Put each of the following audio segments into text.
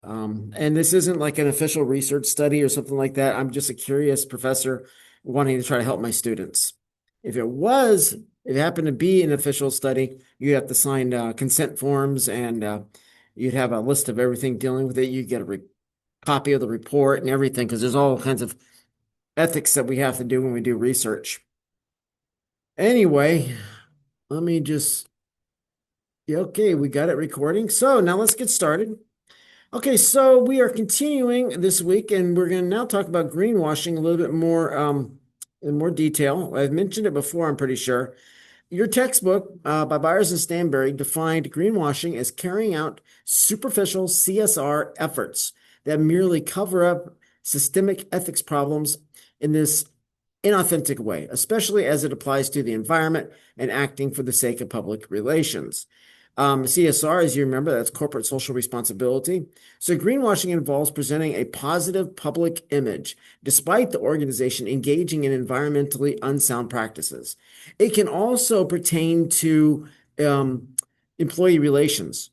And this isn't like an official research study or something like that. I'm just a curious professor wanting to try to help my students. If it was, it happened to be an official study, you'd have to sign consent forms and you'd have a list of everything dealing with it. You get a copy of the report and everything because there's all kinds of ethics that we have to do when we do research. Anyway, let me just, yeah, okay, we got it recording. So now let's get started. Okay, so we are continuing this week, and we're going to now talk about greenwashing a little bit more in more detail. I've mentioned it before, I'm pretty sure. Your textbook by Byers and Stanberry defined greenwashing as carrying out superficial CSR efforts that merely cover up systemic ethics problems in this inauthentic way, especially as it applies to the environment and acting for the sake of public relations. CSR, as you remember, that's corporate social responsibility. So greenwashing involves presenting a positive public image, despite the organization engaging in environmentally unsound practices. It can also pertain to employee relations,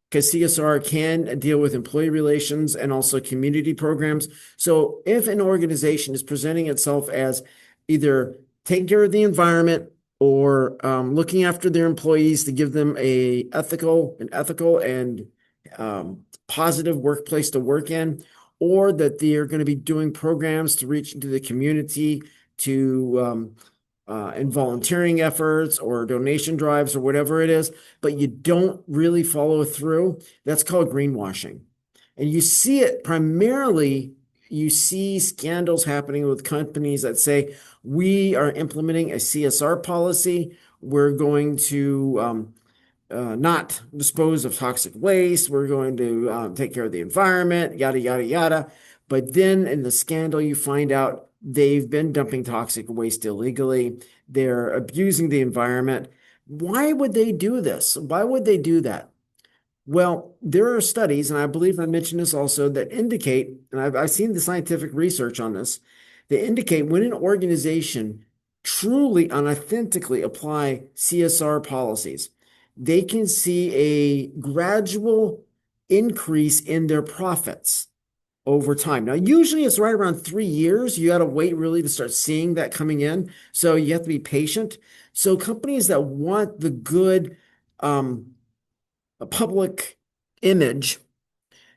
because CSR can deal with employee relations and also community programs. So if an organization is presenting itself as either taking care of the environment or looking after their employees to give them an ethical and positive workplace to work in, or that they are going to be doing programs to reach into the community to in volunteering efforts or donation drives or whatever it is, but you don't really follow through, that's called greenwashing. And you see it primarily, you see scandals happening with companies that say, we are implementing a CSR policy. We're going to not dispose of toxic waste. We're going to take care of the environment, yada, yada, yada. But then in the scandal, you find out they've been dumping toxic waste illegally. They're abusing the environment. Why would they do this? Why would they do that? Well, there are studies, and I believe I mentioned this also, that indicate, and I've seen the scientific research on this, they indicate when an organization truly and authentically apply CSR policies, they can see a gradual increase in their profits over time. Now, usually it's right around 3 years. You got to wait really to start seeing that coming in. So you have to be patient. So companies that want the good public image,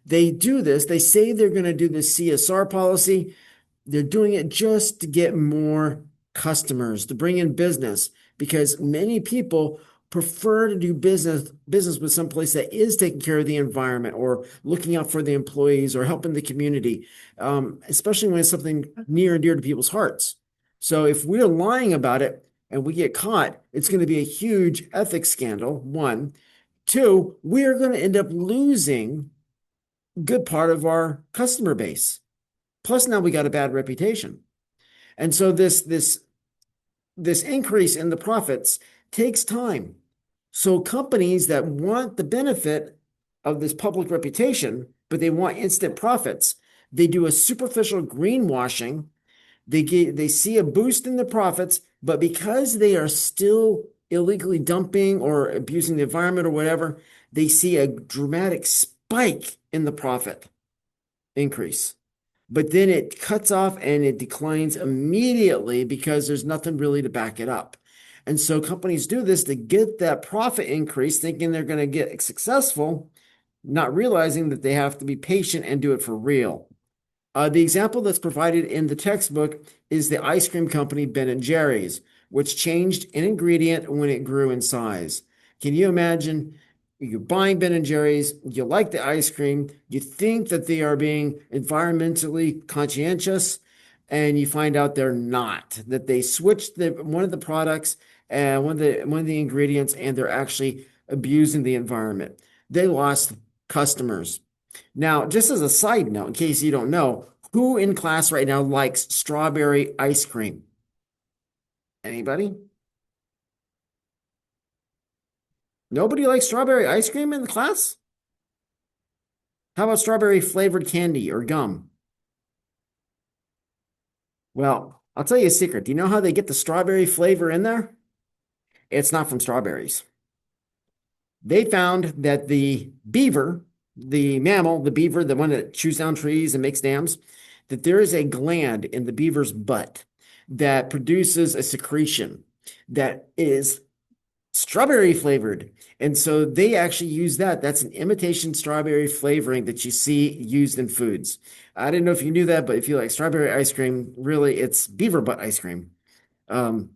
they do this. They say they're going to do the CSR policy. They're doing it just to get more customers, to bring in business, because many people prefer to do business with some place that is taking care of the environment or looking out for the employees or helping the community, especially when it's something near and dear to people's hearts. So if we're lying about it and we get caught, it's going to be a huge ethics scandal, one. Two, we're going to end up losing a good part of our customer base. Plus, now we got a bad reputation. And so this increase in the profits takes time. So companies that want the benefit of this public reputation, but they want instant profits, they do a superficial greenwashing. They see a boost in the profits, but because they are still illegally dumping or abusing the environment or whatever, they see a dramatic spike in the profit increase. But then it cuts off and it declines immediately because there's nothing really to back it up. And so companies do this to get that profit increase, thinking they're going to get successful, not realizing that they have to be patient and do it for real. The example that's provided in the textbook is the ice cream company Ben & Jerry's, which changed an ingredient when it grew in size. Can you imagine? You're buying Ben & Jerry's, you like the ice cream, you think that they are being environmentally conscientious, and you find out they're not, that they switched one of the products and one of the ingredients, and they're actually abusing the environment. They lost customers. Now, just as a side note, in case you don't know, who in class right now likes strawberry ice cream? Anybody? Nobody likes strawberry ice cream in the class? How about strawberry flavored candy or gum? Well, I'll tell you a secret. Do you know how they get the strawberry flavor in there? It's not from strawberries. They found that the beaver, the mammal, the beaver, the one that chews down trees and makes dams, that there is a gland in the beaver's butt that produces a secretion that is strawberry flavored. And so they actually use that. That's an imitation strawberry flavoring that you see used in foods. I didn't know if you knew that, but if you like strawberry ice cream, really it's beaver butt ice cream. Um,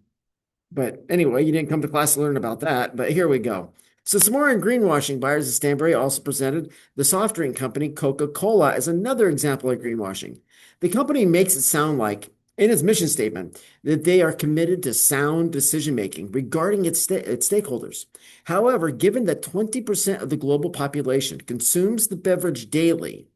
but anyway, you didn't come to class to learn about that, but here we go. So some more in greenwashing. Buyers of Stanbury also presented the soft drink company Coca-Cola as another example of greenwashing. The company makes it sound like, in its mission statement, that they are committed to sound decision making regarding its stakeholders. However, given that 20% of the global population consumes the beverage daily,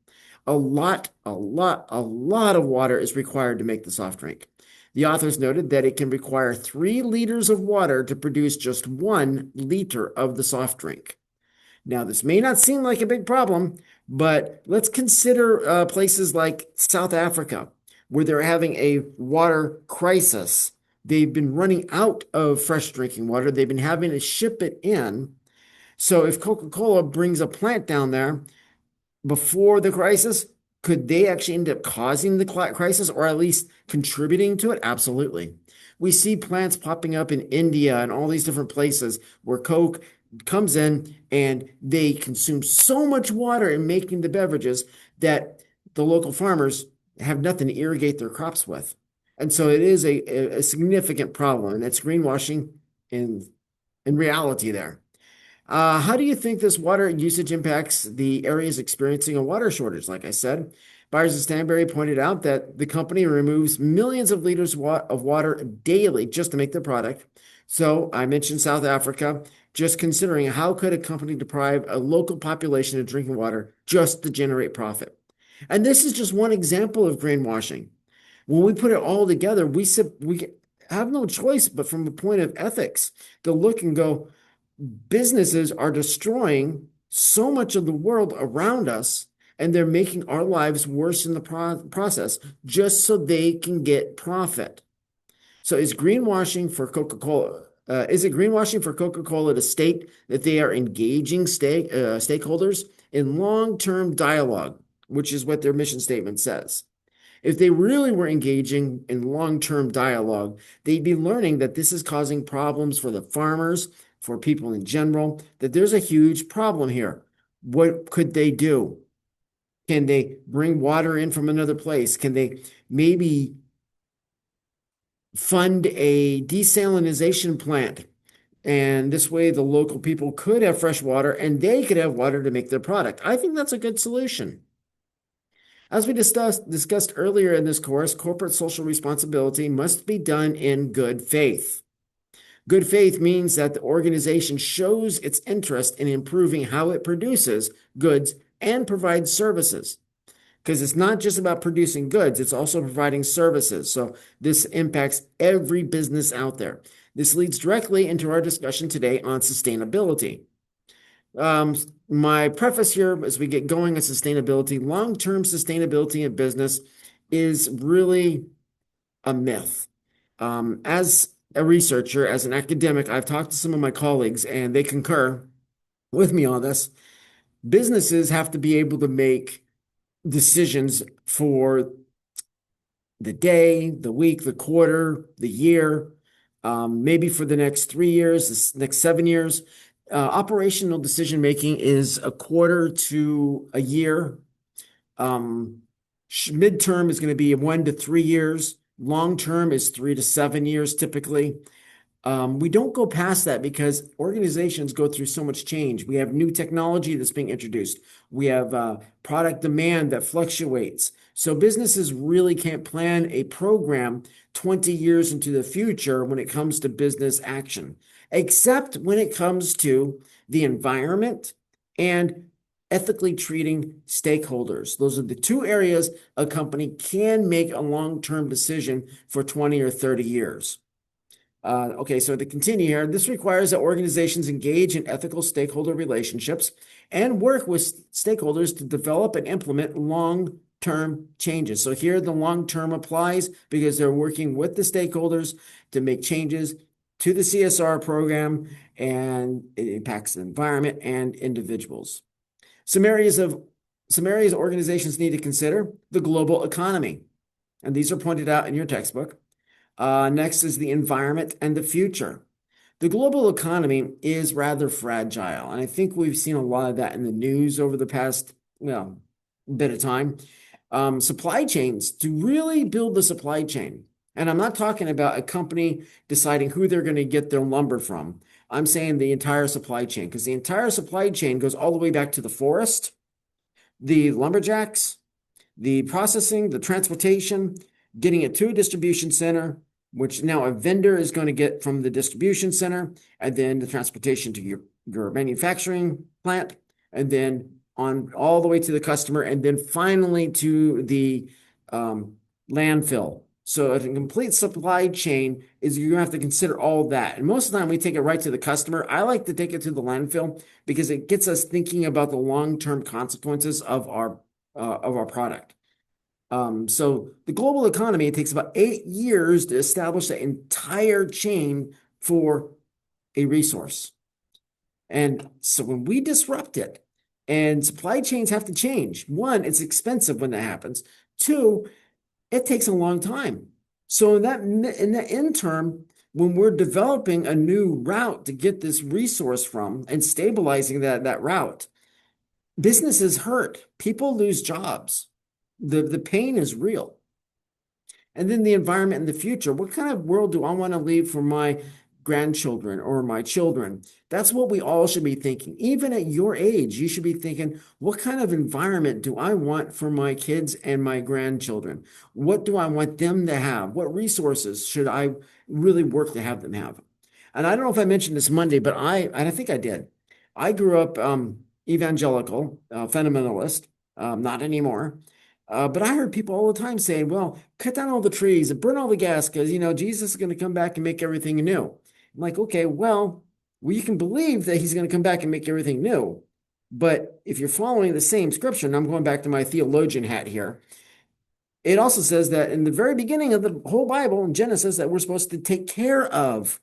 a lot of water is required to make the soft drink. The authors noted that it can require 3 liters of water to produce just 1 liter of the soft drink. Now, this may not seem like a big problem, but let's consider places like South Africa, where they're having a water crisis. They've been running out of fresh drinking water. They've been having to ship it in. So if Coca-Cola brings a plant down there, before the crisis, could they actually end up causing the crisis or at least contributing to it? Absolutely. We see plants popping up in India and all these different places where Coke comes in and they consume so much water in making the beverages that the local farmers have nothing to irrigate their crops with. And so it is a significant problem, and it's greenwashing in reality there. How do you think this water usage impacts the areas experiencing a water shortage? Like I said, Byers and Stanbury pointed out that the company removes millions of liters of water daily just to make their product. So I mentioned South Africa, just considering how could a company deprive a local population of drinking water just to generate profit? And this is just one example of greenwashing. When we put it all together, we have no choice but from a point of ethics to look and go, businesses are destroying so much of the world around us, and they're making our lives worse in the process just so they can get profit. So is greenwashing for Coca-Cola? Is it greenwashing for Coca-Cola to state that they are engaging stakeholders in long-term dialogue, which is what their mission statement says? If they really were engaging in long-term dialogue, they'd be learning that this is causing problems for the farmers, for people in general, that there's a huge problem here. What could they do? Can they bring water in from another place? Can they maybe fund a desalination plant? And this way, the local people could have fresh water and they could have water to make their product. I think that's a good solution. As we discussed earlier in this course, corporate social responsibility must be done in good faith. Good faith means that the organization shows its interest in improving how it produces goods and provides services. Because it's not just about producing goods, it's also providing services. So this impacts every business out there. This leads directly into our discussion today on sustainability. My preface here as we get going on sustainability, long-term sustainability in business is really a myth. As a researcher, as an academic, I've talked to some of my colleagues and they concur with me on this. Businesses have to be able to make decisions for the day, the week, the quarter, the year, maybe for the next 3 years, the next 7 years. Operational decision making is a quarter to a year. Midterm is going to be 1 to 3 years. Long term is 3 to 7 years typically. We don't go past that because organizations go through so much change. We have new technology that's being introduced. We have product demand that fluctuates. So businesses really can't plan a program 20 years into the future when it comes to business action, except when it comes to the environment and ethically treating stakeholders. Those are the 2 areas a company can make a long-term decision for 20 or 30 years. Okay, so to continue here, this requires that organizations engage in ethical stakeholder relationships and work with stakeholders to develop and implement long-term changes. So here the long-term applies because they're working with the stakeholders to make changes to the CSR program, and it impacts the environment and individuals. Some areas of some areas organizations need to consider: the global economy, and these are pointed out in your textbook. Next is the environment and the future. The global economy is rather fragile, and I think we've seen a lot of that in the news over the past, well, bit of time. Supply chains, to really build the supply chain. And I'm not talking about a company deciding who they're going to get their lumber from. I'm saying the entire supply chain, because the entire supply chain goes all the way back to the forest, the lumberjacks, the processing, the transportation, getting it to a distribution center, which now a vendor is going to get from the distribution center, and then the transportation to your manufacturing plant, and then on all the way to the customer, and then finally to the landfill. So a complete supply chain is you're going to have to consider all that. And most of the time we take it right to the customer. I like to take it to the landfill because it gets us thinking about the long-term consequences of our product. So the global economy, it takes about 8 years to establish the entire chain for a resource. And so when we disrupt it, and supply chains have to change, one, it's expensive when that happens. Two, it takes a long time. So in that interim, when we're developing a new route to get this resource from and stabilizing that route, businesses hurt. People lose jobs. The pain is real. And then the environment in the future. What kind of world do I want to leave for my grandchildren or my children? That's what we all should be thinking. Even at your age, you should be thinking, what kind of environment do I want for my kids and my grandchildren? What do I want them to have? What resources should I really work to have them have? And I don't know if I mentioned this Monday, but I think I did. I grew up evangelical, fundamentalist, not anymore. But I heard people all the time saying, well, cut down all the trees and burn all the gas because, Jesus is going to come back and make everything new. I'm like, okay, well, you can believe that he's going to come back and make everything new. But if you're following the same scripture, and I'm going back to my theologian hat here, it also says that in the very beginning of the whole Bible in Genesis that we're supposed to take care of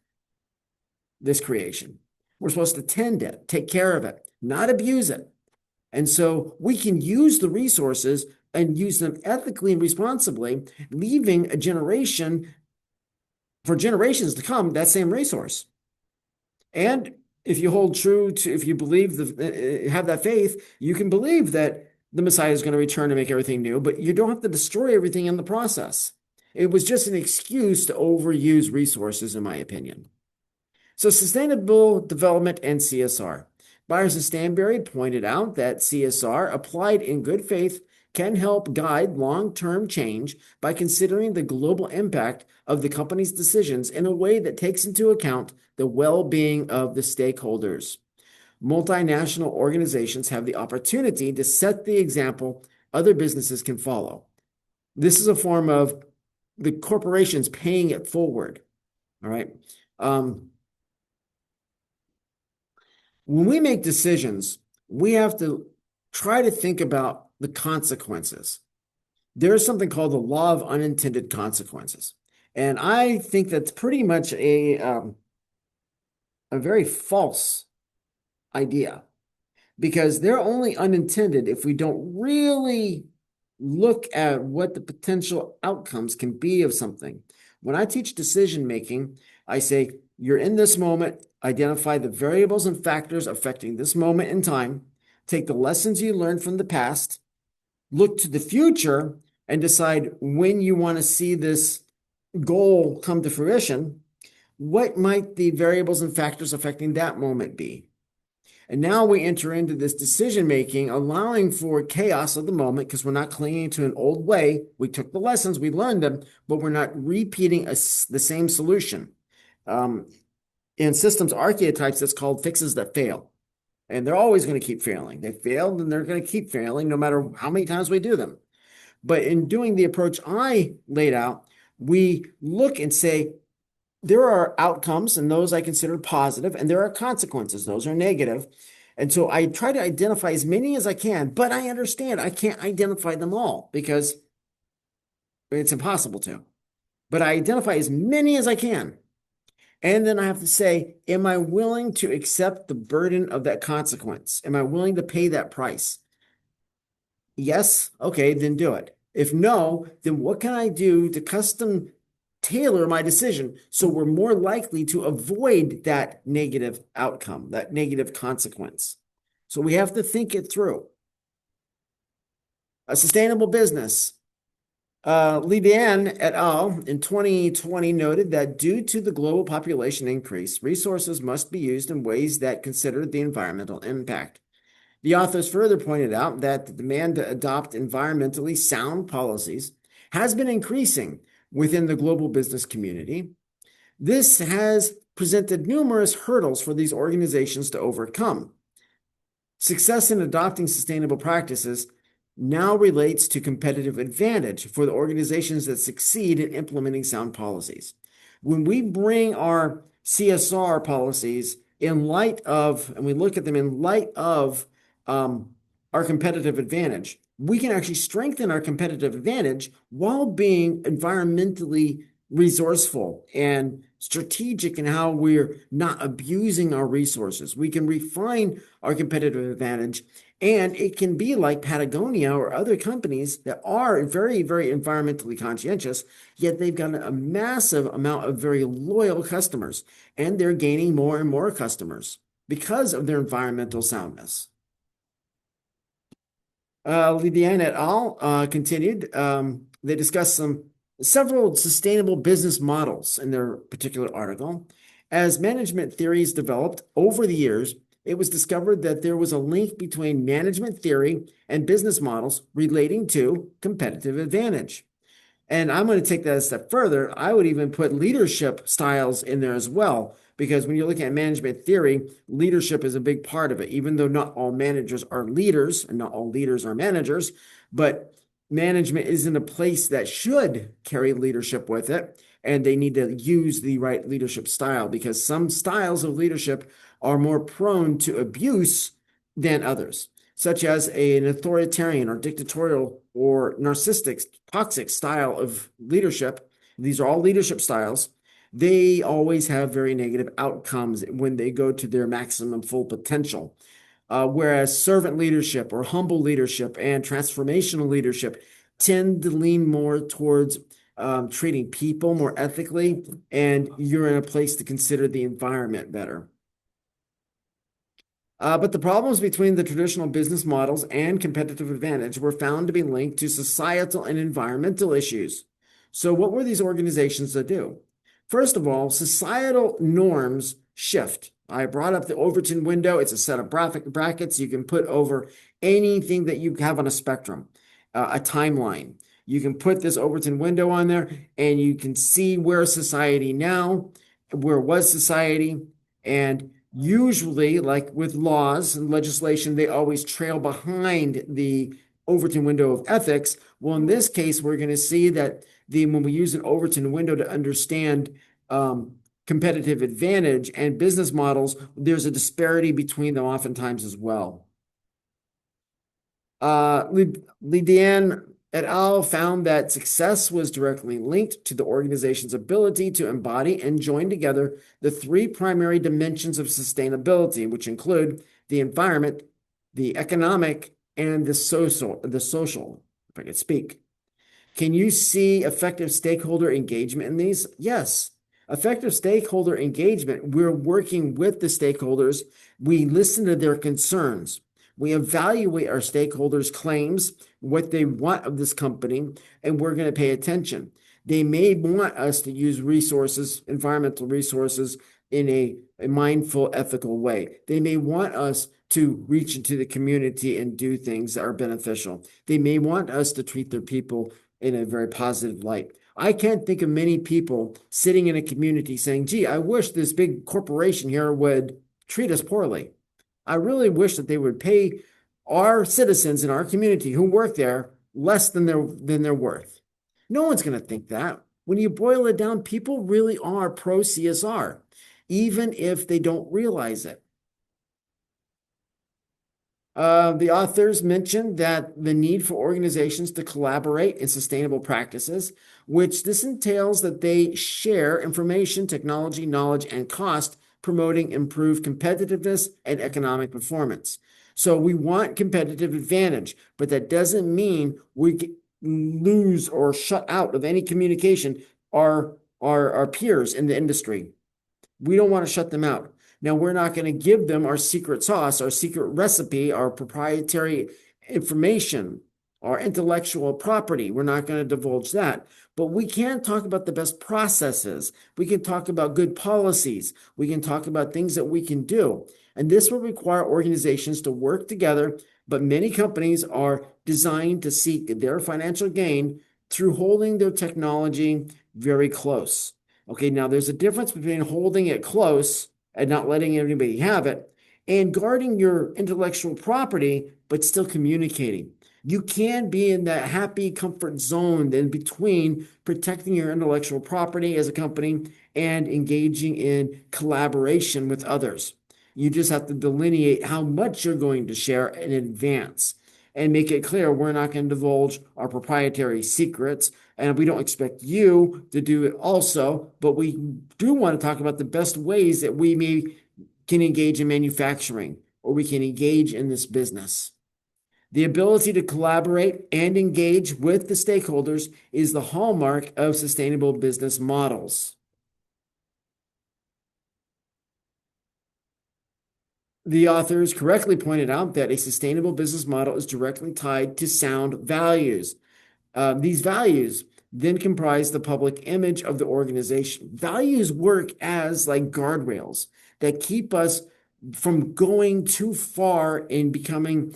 this creation. We're supposed to tend it, take care of it, not abuse it. And so we can use the resources and use them ethically and responsibly, leaving a generation for generations to come that same resource. And if you hold true to, if you believe have that faith, you can believe that the Messiah is going to return to make everything new, but you don't have to destroy everything in the process. It was just an excuse to overuse resources, in my opinion. So sustainable development and CSR. Byers and Stanberry pointed out that CSR applied in good faith can help guide long-term change by considering the global impact of the company's decisions in a way that takes into account the well-being of the stakeholders. Multinational organizations have the opportunity to set the example other businesses can follow. This is a form of the corporations paying it forward. All right. When we make decisions, we have to try to think about the consequences. There's something called the law of unintended consequences. And I think that's pretty much a very false idea because they're only unintended if we don't really look at what the potential outcomes can be of something. When I teach decision making, I say, you're in this moment, identify the variables and factors affecting this moment in time, take the lessons you learned from the past, look to the future, and decide when you want to see this goal come to fruition. What might the variables and factors affecting that moment be? And now we enter into this decision making, allowing for chaos of the moment because we're not clinging to an old way. We took the lessons, we learned them, but we're not repeating the same solution. In systems archetypes, that's called fixes that fail. And they're always going to keep failing. They failed and they're going to keep failing no matter how many times we do them. But in doing the approach I laid out, we look and say, there are outcomes, and those I consider positive, and there are consequences, those are negative. And so I try to identify as many as I can, but I understand I can't identify them all because it's impossible to. But I identify as many as I can. And then I have to say, am I willing to accept the burden of that consequence? Am I willing to pay that price? Yes, okay, then do it. If no, then what can I do to custom tailor my decision so we're more likely to avoid that negative outcome, that negative consequence? So we have to think it through. A sustainable business. Lee Dan et al. In 2020 noted that due to the global population increase, resources must be used in ways that consider the environmental impact. The authors further pointed out that the demand to adopt environmentally sound policies has been increasing within the global business community. This has presented numerous hurdles for these organizations to overcome. Success in adopting sustainable practices now relates to competitive advantage for the organizations that succeed in implementing sound policies. When we bring our CSR policies in light of, and we look at them in light of our competitive advantage, we can actually strengthen our competitive advantage while being environmentally resourceful and strategic in how we're not abusing our resources. We can refine our competitive advantage, and it can be like Patagonia or other companies that are very, very environmentally conscientious, yet they've got a massive amount of very loyal customers, and they're gaining more and more customers because of their environmental soundness. Lydiane et al. Continued. They discussed several sustainable business models in their particular article. As management theories developed over the years, it was discovered that there was a link between management theory and business models relating to competitive advantage. And I'm going to take that a step further. I would even put leadership styles in there as well, because when you're looking at management theory, leadership is a big part of it, even though not all managers are leaders and not all leaders are managers, but management is in a place that should carry leadership with it, and they need to use the right leadership style because some styles of leadership are more prone to abuse than others, such as an authoritarian or dictatorial or narcissistic, toxic style of leadership. These are all leadership styles. They always have very negative outcomes when they go to their maximum full potential. Whereas servant leadership or humble leadership and transformational leadership tend to lean more towards treating people more ethically, and you're in a place to consider the environment better. But the problems between the traditional business models and competitive advantage were found to be linked to societal and environmental issues. So what were these organizations to do? First of all, societal norms shift. I brought up the Overton window. It's a set of brackets you can put over anything that you have on a spectrum, a timeline. You can put this Overton window on there and you can see where society now, where was society, and usually, like with laws and legislation, they always trail behind the Overton window of ethics. Well, in this case, we're going to see that when we use an Overton window to understand competitive advantage and business models, there's a disparity between them oftentimes as well. Lydiane et al. Found that success was directly linked to the organization's ability to embody and join together the three primary dimensions of sustainability, which include the environment, the economic, and the social, if I could speak. Can you see effective stakeholder engagement in these? Yes. Effective stakeholder engagement, we're working with the stakeholders. We listen to their concerns. We evaluate our stakeholders' claims, what they want of this company, and we're going to pay attention. They may want us to use resources, environmental resources, in a mindful, ethical way. They may want us to reach into the community and do things that are beneficial. They may want us to treat their people in a very positive light. I can't think of many people sitting in a community saying, gee, I wish this big corporation here would treat us poorly. I really wish that they would pay our citizens in our community who work there less than they're worth. No one's going to think that. When you boil it down, people really are pro CSR, even if they don't realize it. The authors mentioned that the need for organizations to collaborate in sustainable practices, which this entails that they share information, technology, knowledge, and cost, promoting improved competitiveness and economic performance. So we want competitive advantage, but that doesn't mean we lose or shut out of any communication our peers in the industry. We don't want to shut them out. Now, we're not going to give them our secret sauce, our secret recipe, our proprietary information, our intellectual property. We're not going to divulge that. But we can talk about the best processes. We can talk about good policies. We can talk about things that we can do. And this will require organizations to work together. But many companies are designed to seek their financial gain through holding their technology very close. Okay, now there's a difference between holding it close and not letting anybody have it and guarding your intellectual property, but still communicating. You can be in that happy comfort zone in between protecting your intellectual property as a company and engaging in collaboration with others. You just have to delineate how much you're going to share in advance and make it clear we're not going to divulge our proprietary secrets. And we don't expect you to do it also, but we do want to talk about the best ways that can engage in manufacturing or we can engage in this business. The ability to collaborate and engage with the stakeholders is the hallmark of sustainable business models. The authors correctly pointed out that a sustainable business model is directly tied to sound values. These values then comprise the public image of the organization. Values work as like guardrails that keep us from going too far in becoming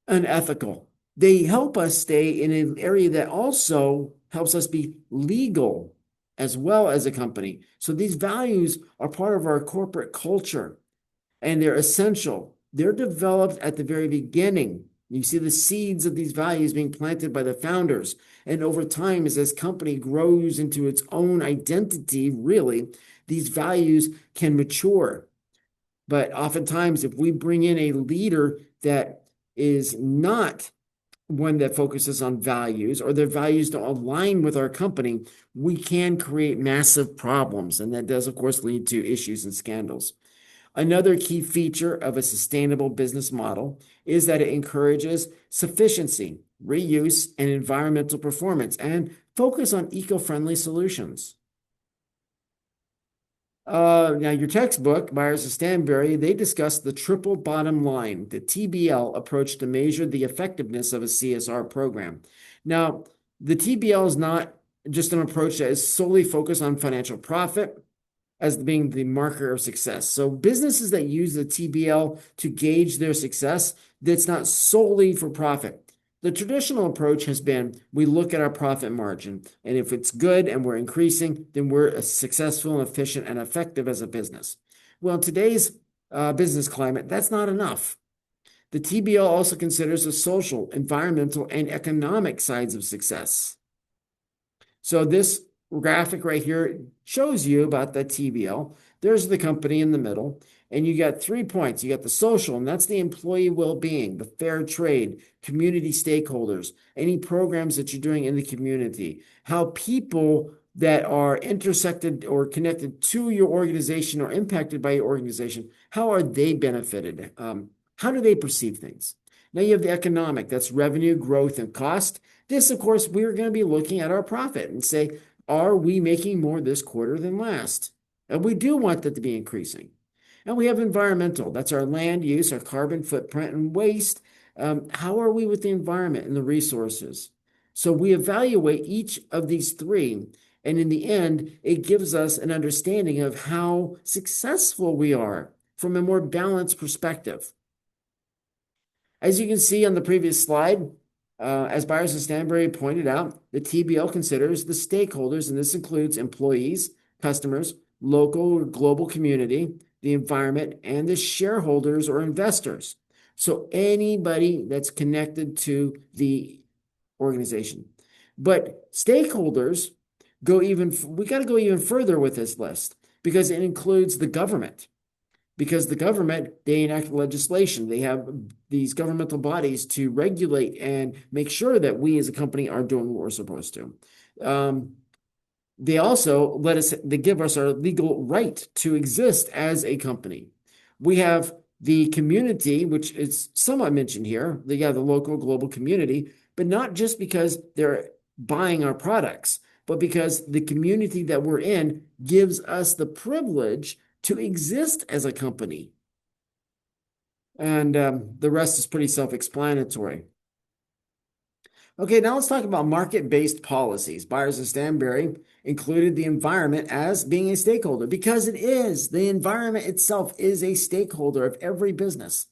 unethical. They help us stay in an area that also helps us be legal as well as a company. So these values are part of our corporate culture and they're essential. They're developed at the very beginning. You see the seeds of these values being planted by the founders. And over time, as this company grows into its own identity, really, these values can mature. But oftentimes, if we bring in a leader that is not one that focuses on values or their values don't align with our company, we can create massive problems. And that does, of course, lead to issues and scandals. Another key feature of a sustainable business model is that it encourages sufficiency, reuse, and environmental performance, and focus on eco-friendly solutions. Now, your textbook, Myers and Stanbury, they discuss the triple bottom line, the TBL approach to measure the effectiveness of a CSR program. Now, the TBL is not just an approach that is solely focused on financial profit as being the marker of success. So businesses that use the TBL to gauge their success, that's not solely for profit. The traditional approach has been we look at our profit margin, and if it's good and we're increasing, then we're successful and efficient and effective as a business. Well, in today's business climate, that's not enough. The TBL also considers the social, environmental, and economic sides of success. So this graphic right here shows you about the TBL. There's the company in the middle, and you got 3 points. You got the social, and that's the employee well-being, the fair trade, community stakeholders, any programs that you're doing in the community, how people that are intersected or connected to your organization or impacted by your organization, how are they benefited? How do they perceive things? Now you have the economic, that's revenue, growth, and cost. This, of course, we're going to be looking at our profit and say, are we making more this quarter than last? And we do want that to be increasing. And we have environmental. That's our land use, our carbon footprint, and waste. How are we with the environment and the resources? So we evaluate each of these three. And in the end, it gives us an understanding of how successful we are from a more balanced perspective. As you can see on the previous slide, as Byers and Stanbury pointed out, the TBL considers the stakeholders, and this includes employees, customers, local or global community, the environment, and the shareholders or investors. So anybody that's connected to the organization. But stakeholders we got to go even further with this list because it includes the government. because the government, they enact legislation. They have these governmental bodies to regulate and make sure that we as a company are doing what we're supposed to. They also they give us our legal right to exist as a company. We have the community, which is somewhat mentioned here. The local global community, but not just because they're buying our products, but because the community that we're in gives us the privilege to exist as a company. And the rest is pretty self-explanatory. Okay, now let's talk about market-based policies. Byers and Stanberry included the environment as being a stakeholder because it is. The environment itself is a stakeholder of every business.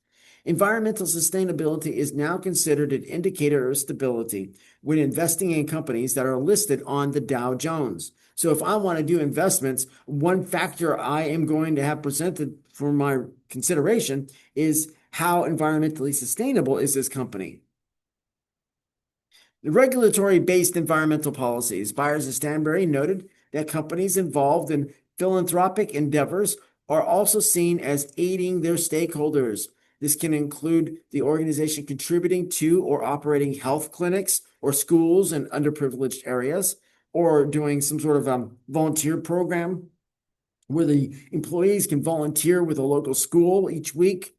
Environmental sustainability is now considered an indicator of stability when investing in companies that are listed on the Dow Jones. So if I want to do investments, one factor I am going to have presented for my consideration is how environmentally sustainable is this company. The regulatory-based environmental policies. Byers and Stanberry noted that companies involved in philanthropic endeavors are also seen as aiding their stakeholders. This can include the organization contributing to or operating health clinics or schools in underprivileged areas, or doing some sort of volunteer program where the employees can volunteer with a local school each week.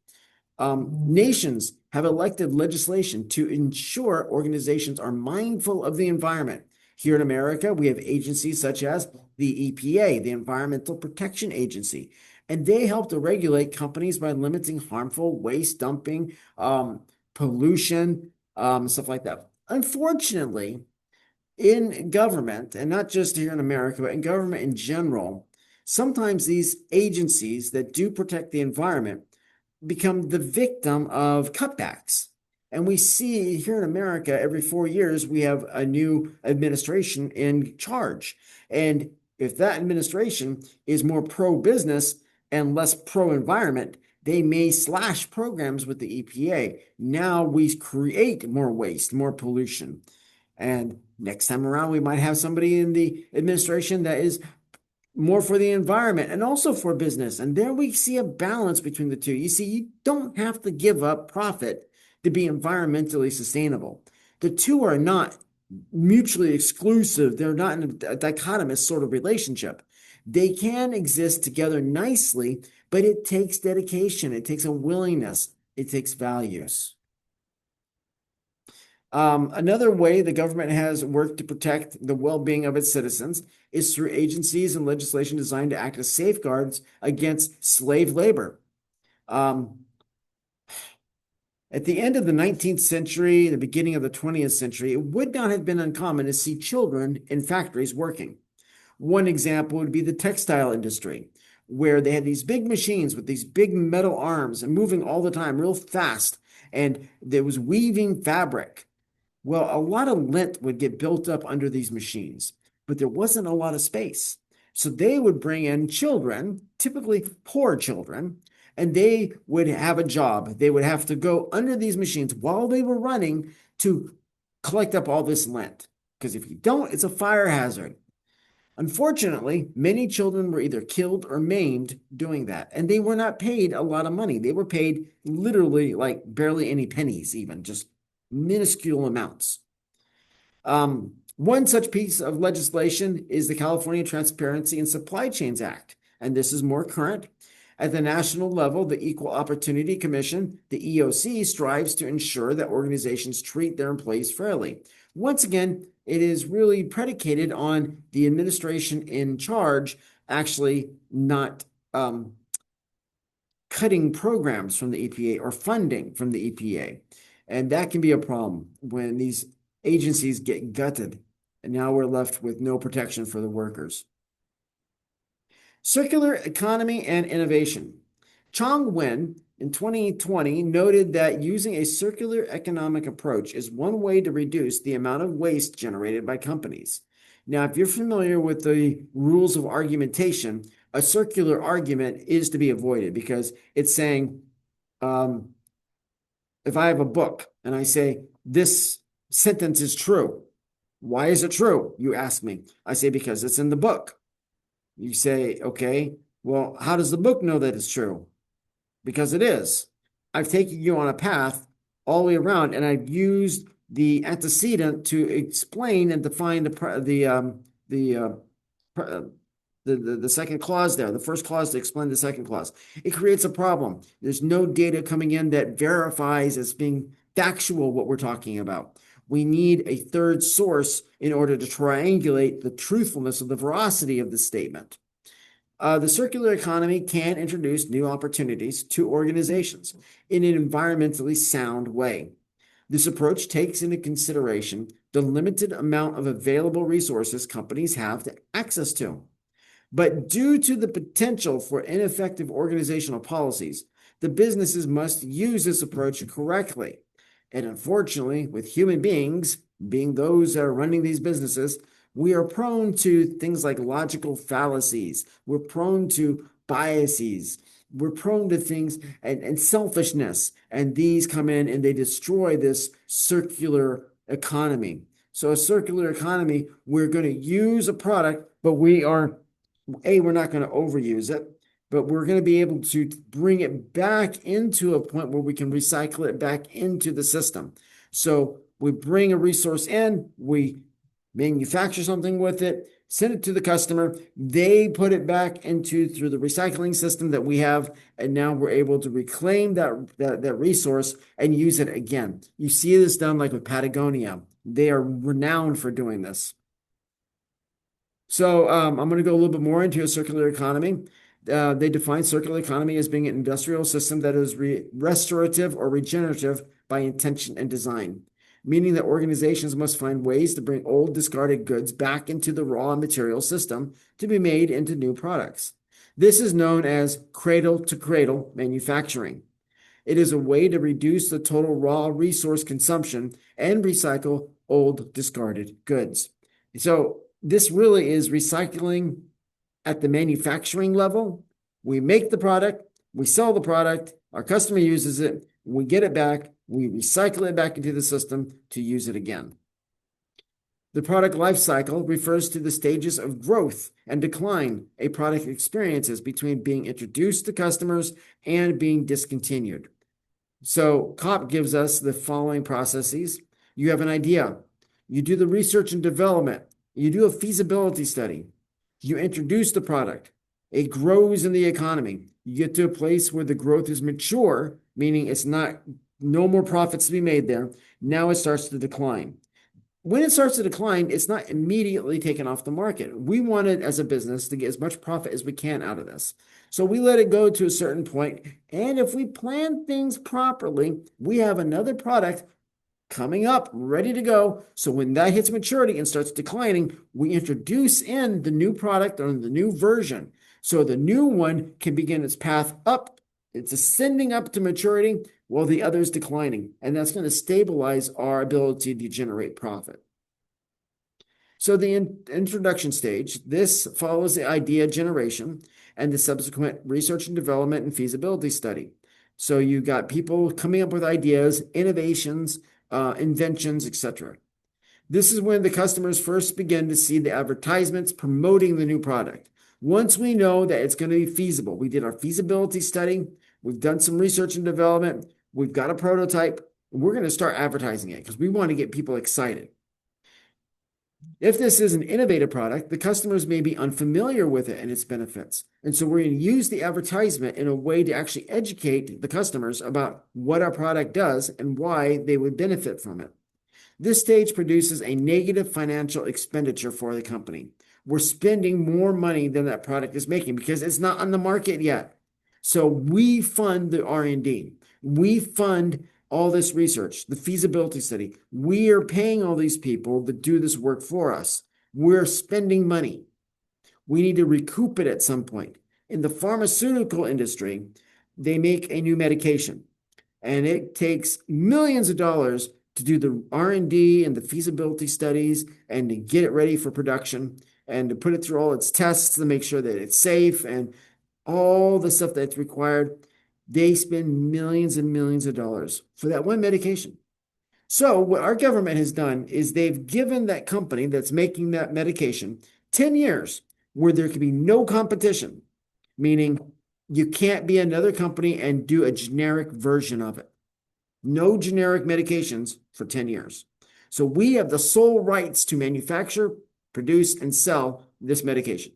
Nations have elected legislation to ensure organizations are mindful of the environment. Here in America, we have agencies such as the EPA, the Environmental Protection Agency, and they help to regulate companies by limiting harmful waste dumping, pollution, stuff like that. Unfortunately, in government, and not just here in America, but in government in general, sometimes these agencies that do protect the environment become the victim of cutbacks. And we see here in America, every 4 years, we have a new administration in charge. And if that administration is more pro-business and less pro-environment, they may slash programs with the EPA. Now we create more waste, more pollution. And next time around, we might have somebody in the administration that is more for the environment and also for business. And there we see a balance between the two. You see, you don't have to give up profit to be environmentally sustainable. The two are not mutually exclusive. They're not in a dichotomous sort of relationship. They can exist together nicely, but it takes dedication. It takes a willingness. It takes values. Another way the government has worked to protect the well-being of its citizens is through agencies and legislation designed to act as safeguards against slave labor. At the end of the 19th century, the beginning of the 20th century, it would not have been uncommon to see children in factories working. One example would be the textile industry, where they had these big machines with these big metal arms and moving all the time real fast, and there was weaving fabric. Well, a lot of lint would get built up under these machines, but there wasn't a lot of space. So they would bring in children, typically poor children, and they would have a job. They would have to go under these machines while they were running to collect up all this lint. Because if you don't, it's a fire hazard. Unfortunately, many children were either killed or maimed doing that, and they were not paid a lot of money. They were paid literally like barely any pennies, even just minuscule amounts. One such piece of legislation is the California Transparency in Supply Chains Act, and this is more current. At the national level, the Equal Opportunity Commission, the EOC, strives to ensure that organizations treat their employees fairly. Once again, it is really predicated on the administration in charge actually not cutting programs from the EPA or funding from the EPA. And that can be a problem when these agencies get gutted, and now we're left with no protection for the workers. Circular economy and innovation. Chong Wen in 2020 noted that using a circular economic approach is one way to reduce the amount of waste generated by companies. Now, if you're familiar with the rules of argumentation, a circular argument is to be avoided because it's saying, if I have a book and I say, this sentence is true, why is it true? You ask me. I say, because it's in the book. You say, okay, well, how does the book know that it's true? because it is. I've taken you on a path all the way around, and I've used the antecedent to explain and define the uh, the second clause there, the first clause to explain the second clause. It creates a problem. There's no data coming in that verifies as being factual what we're talking about. We need a third source in order to triangulate the truthfulness of the veracity of the statement. The circular economy can introduce new opportunities to organizations in an environmentally sound way. This approach takes into consideration the limited amount of available resources companies have access to. But due to the potential for ineffective organizational policies, the businesses must use this approach correctly. And unfortunately, with human beings, being those that are running these businesses, we are prone to things like logical fallacies. We're prone to biases. We're prone to things and selfishness. And these come in and they destroy this circular economy. So a circular economy, we're going to use a product, but we're not going to overuse it, but we're going to be able to bring it back into a point where we can recycle it back into the system. So we bring a resource in, we manufacture something with it, send it to the customer, they put it back into through the recycling system that we have, and now we're able to reclaim that resource and use it again. You see this done like with Patagonia. They are renowned for doing this. So I'm going to go a little bit more into a circular economy. They define circular economy as being an industrial system that is restorative or regenerative by intention and design, meaning that organizations must find ways to bring old discarded goods back into the raw material system to be made into new products. This is known as cradle-to-cradle manufacturing. It is a way to reduce the total raw resource consumption and recycle old discarded goods. So this really is recycling at the manufacturing level. We make the product, we sell the product, our customer uses it, we get it back, we recycle it back into the system to use it again. The product life cycle refers to the stages of growth and decline a product experiences between being introduced to customers and being discontinued. So COP gives us the following processes. You have an idea. You do the research and development. You do a feasibility study. You introduce the product. It grows in the economy. You get to a place where the growth is mature, meaning it's no more profits to be made there. Now it starts to decline. When it starts to decline, it's not immediately taken off the market. We want it as a business to get as much profit as we can out of this. So we let it go to a certain point. And if we plan things properly, we have another product coming up, ready to go. So when that hits maturity and starts declining, we introduce in the new product or the new version. So the new one can begin its path up. It's ascending up to maturity while the other is declining. And that's going to stabilize our ability to generate profit. So the introduction stage, this follows the idea generation and the subsequent research and development and feasibility study. So you got people coming up with ideas, innovations, inventions, etc. This is when the customers first begin to see the advertisements promoting the new product. Once we know that it's going to be feasible, we did our feasibility study, we've done some research and development, we've got a prototype, we're going to start advertising it because we want to get people excited. If this is an innovative product, the customers may be unfamiliar with it and its benefits. And so we're going to use the advertisement in a way to actually educate the customers about what our product does and why they would benefit from it. This stage produces a negative financial expenditure for the company. We're spending more money than that product is making because it's not on the market yet. So we fund the R&D. We fund all this research, the feasibility study. We are paying all these people to do this work for us. We're spending money. We need to recoup it at some point. In the pharmaceutical industry, they make a new medication, and it takes millions of dollars to do the R&D and the feasibility studies and to get it ready for production and to put it through all its tests to make sure that it's safe and all the stuff that's required. They spend millions and millions of dollars for that one medication. So what our government has done is they've given that company that's making that medication 10 years where there can be no competition, meaning You can't be another company and do a generic version of it. No generic medications for 10 years. So we have the sole rights to manufacture, produce, and sell this medication.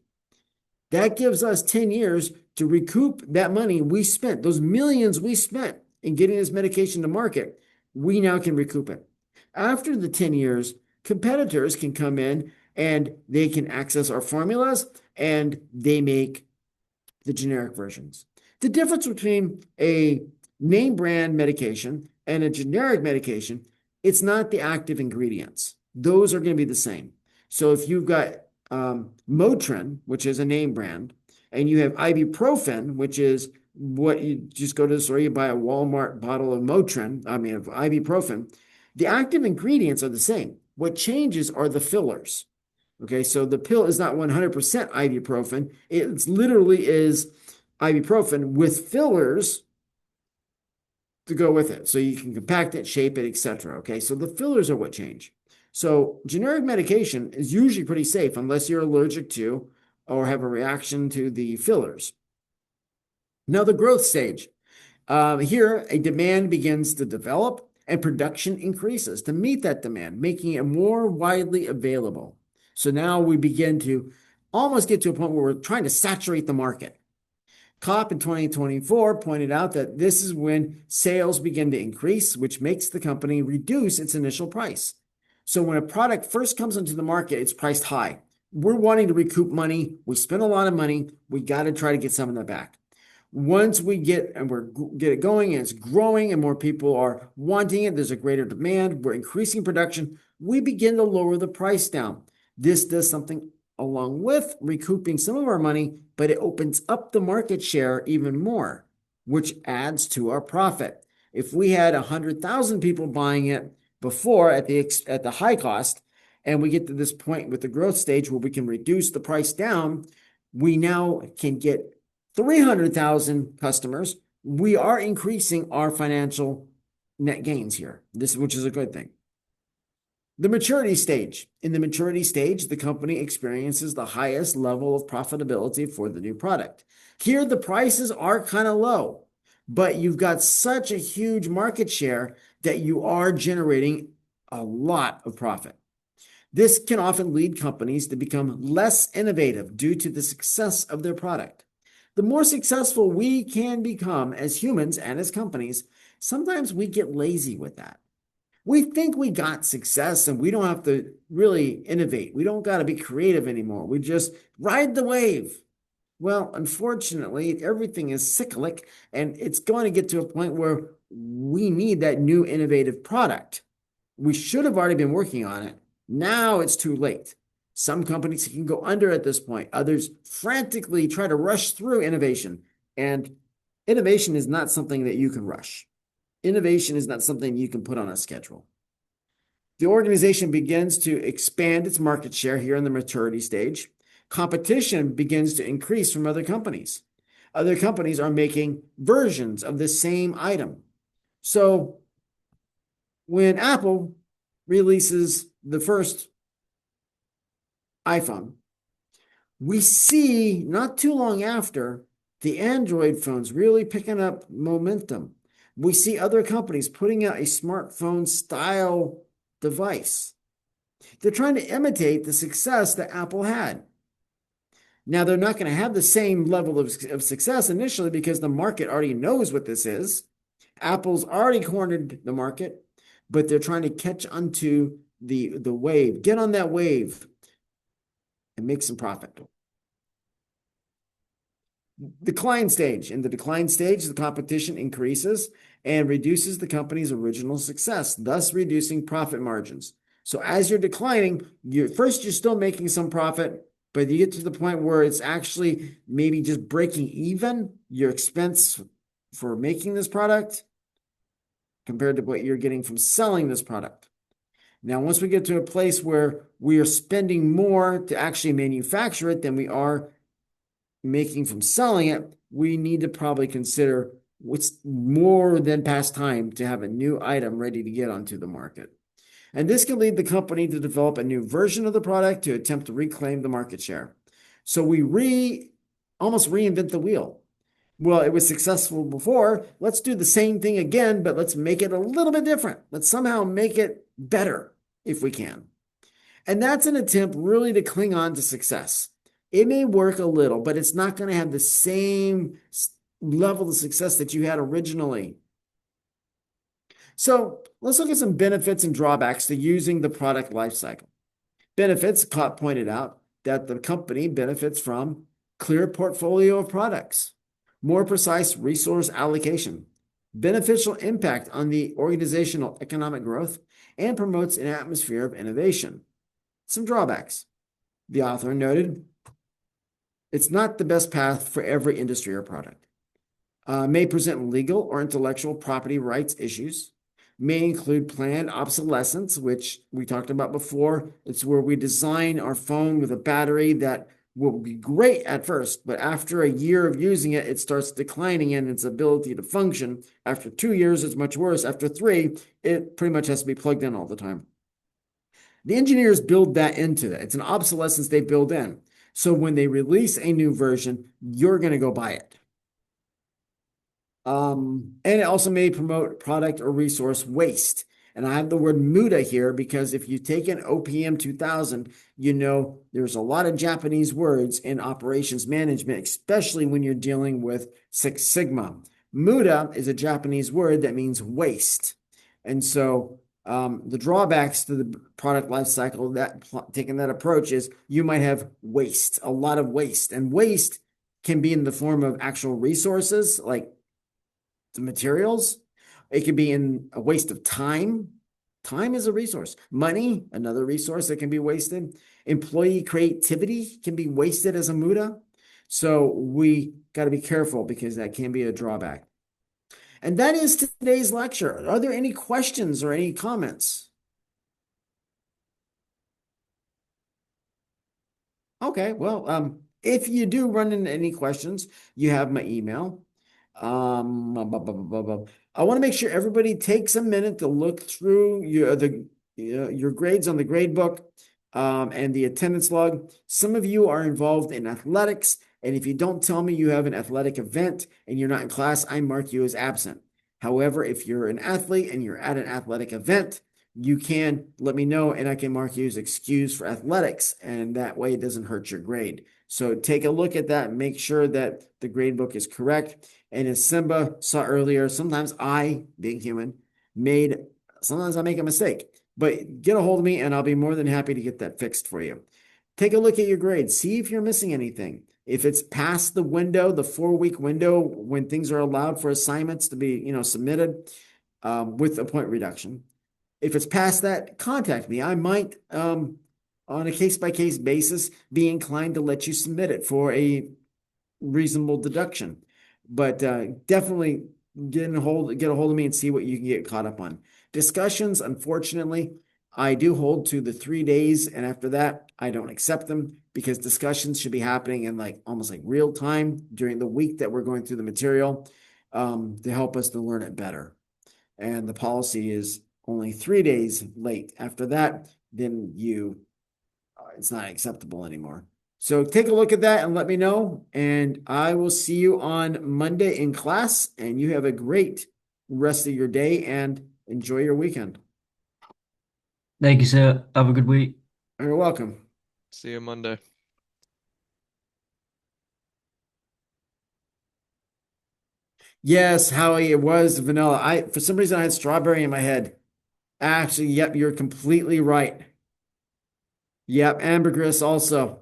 That gives us 10 years to recoup that money we spent, those millions we spent in getting this medication to market. We now can recoup it. After the 10 years, competitors can come in and they can access our formulas and they make the generic versions. The difference between a name brand medication and a generic medication, it's not the active ingredients. Those are going to be the same. So if you've got Motrin, which is a name brand, and you have ibuprofen, which is what you just go to the store, you buy a Walmart bottle of of ibuprofen, the active ingredients are the same. What changes are the fillers. Okay, so the pill is not 100% ibuprofen. It literally is ibuprofen with fillers to go with it. So you can compact it, shape it, etc. Okay, so the fillers are what change. So generic medication is usually pretty safe unless you're allergic to or have a reaction to the fillers. Now, the growth stage. Here, a demand begins to develop and production increases to meet that demand, making it more widely available. So now we begin to almost get to a point where we're trying to saturate the market. COP in 2024 pointed out that this is when sales begin to increase, which makes the company reduce its initial price. So when a product first comes into the market, it's priced high. We're wanting to recoup money. We spend a lot of money. We got to try to get some of that back. Once we get it going and it's growing and more people are wanting it, there's a greater demand, we're increasing production, we begin to lower the price down. This does something along with recouping some of our money, but it opens up the market share even more, which adds to our profit. If we had 100,000 people buying it before at the high cost, and we get to this point with the growth stage where we can reduce the price down, we now can get 300,000 customers. We are increasing our financial net gains here, which is a good thing. The maturity stage. In the maturity stage, the company experiences the highest level of profitability for the new product. Here, the prices are kind of low, but you've got such a huge market share that you are generating a lot of profit. This can often lead companies to become less innovative due to the success of their product. The more successful we can become as humans and as companies, sometimes we get lazy with that. We think we got success and we don't have to really innovate. We don't got to be creative anymore. We just ride the wave. Well, unfortunately, everything is cyclic and it's going to get to a point where we need that new innovative product. We should have already been working on it. Now it's too late. Some companies can go under at this point. Others frantically try to rush through innovation. And innovation is not something that you can rush. Innovation is not something you can put on a schedule. The organization begins to expand its market share here in the maturity stage. Competition begins to increase from other companies. Other companies are making versions of the same item. So when Apple releases the first iPhone, we see not too long after the Android phones really picking up momentum. We see other companies putting out a smartphone style device. They're trying to imitate the success that Apple had. Now, they're not going to have the same level of success initially because the market already knows what this is. Apple's already cornered the market, but they're trying to catch onto the wave, get on that wave and make some profit. Decline stage. In the decline stage, the competition increases and reduces the company's original success, thus reducing profit margins. So as you're declining, you're still making some profit, but you get to the point where it's actually maybe just breaking even your expense for making this product compared to what you're getting from selling this product. Now, once we get to a place where we are spending more to actually manufacture it than we are making from selling it, we need to probably consider what's more than past time to have a new item ready to get onto the market. And this can lead the company to develop a new version of the product to attempt to reclaim the market share. So we almost reinvent the wheel. Well, it was successful before. Let's do the same thing again, but let's make it a little bit different. Let's somehow make it better if we can. And that's an attempt really to cling on to success. It may work a little, but it's not going to have the same level of success that you had originally. So let's look at some benefits and drawbacks to using the product lifecycle. Benefits, Scott pointed out that the company benefits from clear portfolio of products, more precise resource allocation, beneficial impact on the organizational economic growth, and promotes an atmosphere of innovation. Some drawbacks. The author noted it's not the best path for every industry or product. May present legal or intellectual property rights issues, may include planned obsolescence, which we talked about before. It's where we design our phone with a battery that will be great at first, but after a year of using it, it starts declining in its ability to function. After 2 years, it's much worse. After three, it pretty much has to be plugged in all the time. The engineers build that into it. It's an obsolescence they build in. So when they release a new version, you're going to go buy it. And it also may promote product or resource waste. And I have the word muda here because if you take an OPM 2000, you know there's a lot of Japanese words in operations management, especially when you're dealing with Six Sigma. Muda is a Japanese word that means waste. And so the drawbacks to the product life cycle that taking that approach is you might have waste, a lot of waste. And waste can be in the form of actual resources like the materials. It could be in a waste of time. Time is a resource. Money, another resource that can be wasted. Employee creativity can be wasted as a muda. So we got to be careful because that can be a drawback. And that is today's lecture. Are there any questions or any comments? Okay, well, if you do run into any questions, you have my email. I want to make sure everybody takes a minute to look through your grades on the grade book and the attendance log. Some of you are involved in athletics, and if you don't tell me you have an athletic event and you're not in class, I mark you as absent. However, if you're an athlete and you're at an athletic event, you can let me know and I can mark you as excused for athletics, and that way it doesn't hurt your grade. So take a look at that and make sure that the grade book is correct. And as Simba saw earlier, sometimes I, being human, sometimes I make a mistake. But get a hold of me and I'll be more than happy to get that fixed for you. Take a look at your grades. See if you're missing anything. If it's past the window, the 4-week window when things are allowed for assignments to be, submitted with a point reduction. If it's past that, contact me. I might, on a case-by-case basis, be inclined to let you submit it for a reasonable deduction. But definitely get a hold of me and see what you can get caught up on. Discussions, unfortunately, I do hold to the 3 days, and after that, I don't accept them because discussions should be happening in almost like real time during the week that we're going through the material to help us to learn it better. And the policy is only 3 days late. After that, then it's not acceptable anymore. So take a look at that and let me know. And I will see you on Monday in class. And you have a great rest of your day and enjoy your weekend. Thank you, sir. Have a good week. You're welcome. See you Monday. Yes, Howie, it was vanilla. For some reason I had strawberry in my head. Actually, yep, you're completely right. Yep, ambergris also.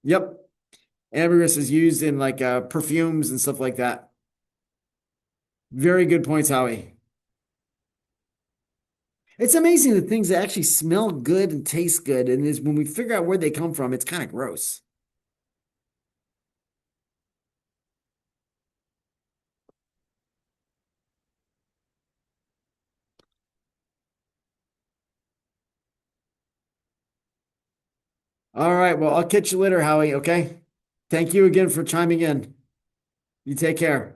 Yep. Ambergris is used in perfumes and stuff like that. Very good points, Howie. It's amazing the things that actually smell good and taste good, and is when we figure out where they come from, it's kind of gross. All right, well, I'll catch you later, Howie, okay? Thank you again for chiming in. You take care.